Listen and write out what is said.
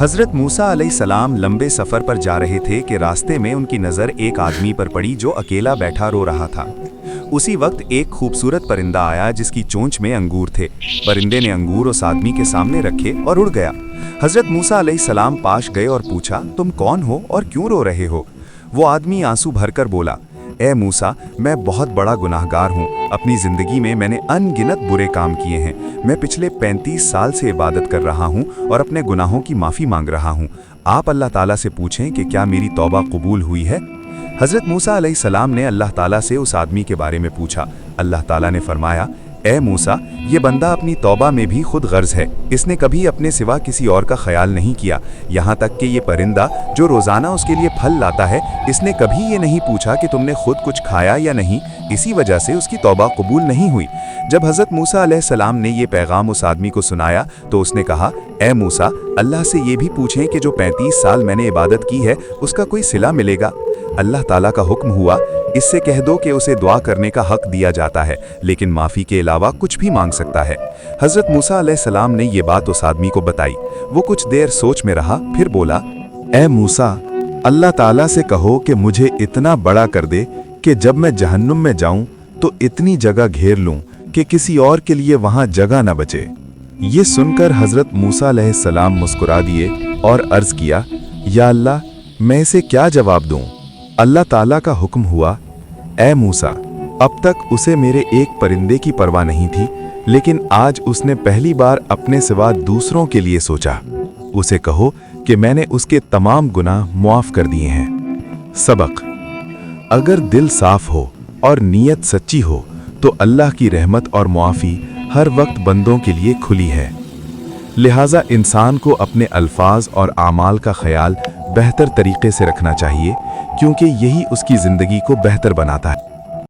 हज़रत मूसा अलैहिस्सलाम लंबे सफ़र पर जा रहे थे कि रास्ते में उनकी नज़र एक आदमी पर पड़ी जो अकेला बैठा रो रहा था। उसी वक्त एक खूबसूरत परिंदा आया जिसकी चोंच में अंगूर थे। परिंदे ने अंगूर उस आदमी के सामने रखे और उड़ गया। हज़रत मूसा अलैहिस्सलाम पास गए और पूछा, तुम कौन हो और क्यों रो रहे हो? वो आदमी आंसू भरकर बोला, ए मूसा, मैं बहुत बड़ा गुनाहगार हूँ। अपनी ज़िंदगी में मैंने अनगिनत बुरे काम किए हैं। मैं पिछले 35 साल से इबादत कर रहा हूँ और अपने गुनाहों की माफ़ी मांग रहा हूँ। आप अल्लाह ताला से पूछें कि क्या मेरी तौबा कबूल हुई है। हज़रत मूसा अलैहिस्सलाम ने अल्लाह ताला से उस आदमी के बारे में पूछा। अल्लाह ताला ने फरमाया, ए मूसा, ये बंदा अपनी तौबा में भी खुद गर्ज है। इसने कभी अपने सिवा किसी और का ख्याल नहीं किया। यहाँ तक कि ये परिंदा जो रोज़ाना उसके लिए फल लाता है, इसने कभी ये नहीं पूछा कि तुमने खुद कुछ खाया या नहीं। इसी वजह से उसकी तौबा कबूल नहीं हुई। जब हज़रत मूसा अलैहिस्सलाम ने ये पैगाम उस आदमी को सुनाया तो उसने कहा, ए मूसा, अल्लाह से ये भी पूछें कि जो 35 साल मैंने इबादत की है उसका कोई सिला मिलेगा। अल्लाह ताला का हुक्म हुआ, इससे कह दो कि उसे दुआ करने का हक दिया जाता है, लेकिन माफ़ी के अलावा कुछ भी मांग सकता है। हज़रत मूसा अलैहिस्सलाम ने ये बात उस आदमी को बताई। वो कुछ देर सोच में रहा, फिर बोला, ए मूसा, अल्लाह ताला से कहो कि मुझे इतना बड़ा कर दे कि जब मैं जहन्नुम में जाऊं तो इतनी जगह घेर लूं कि किसी और के लिए वहां जगह न बचे। ये सुनकर हज़रत मूसा अलैहिस्सलाम मुस्कुरा दिए और अर्ज़ किया, या अल्लाह, मैं इसे क्या जवाब दूं? अल्लाह ताला का हुक्म हुआ, ए मूसा, अब तक उसे मेरे एक परिंदे की परवाह नहीं थी, लेकिन आज उसने पहली बार अपने सिवा दूसरों के लिए सोचा। उसे कहो कि मैंने उसके तमाम गुनाह मुआफ़ कर दिए हैं। सबक: अगर दिल साफ हो और नीयत सच्ची हो तो अल्लाह की रहमत और मुआफ़ी हर वक्त बंदों के लिए खुली है। लिहाजा इंसान को अपने अल्फाज और आमाल का ख्याल बेहतर तरीके से रखना चाहिए, क्योंकि यही उसकी ज़िंदगी को बेहतर बनाता है।